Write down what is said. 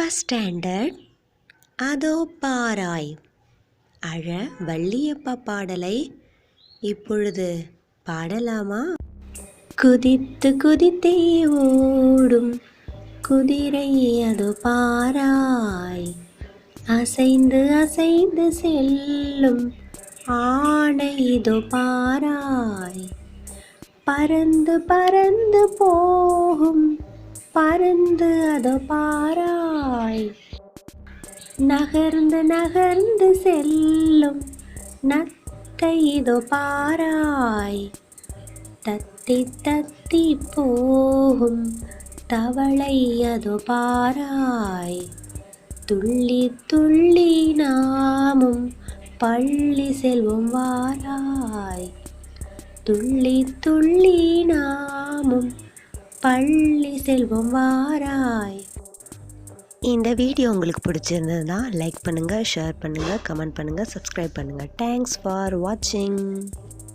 First standard அதோ பாராய். அழ வள்ளியப்பா பாடலை இப்பொழுது பாடலாமா? குதித்து குதித்தே ஓடும் குதிரை அதோ பாராய், அசைந்து அசைந்து செல்லும் ஆணை இதோ பாராய், பறந்து பறந்து போகும் பறந்து அதோ பாராய், நகர்ந்து நகர்ந்து செல்லும் நத்தை இதோ பாராய், தத்தி தத்தி போகும் தவளை அதோ பாராய், துள்ளி துள்ளி நாமும் பள்ளி செல்வோம் வாராய், துள்ளி துள்ளி நாமும் பள்ளி செல்வோம் வாராய். இந்த வீடியோ உங்களுக்கு பிடிச்சிருந்ததுன்னா லைக் பண்ணுங்கள், ஷேர் பண்ணுங்கள், கமெண்ட் பண்ணுங்கள், சப்ஸ்கிரைப் பண்ணுங்கள். தேங்க்ஸ் ஃபார் வாட்சிங்.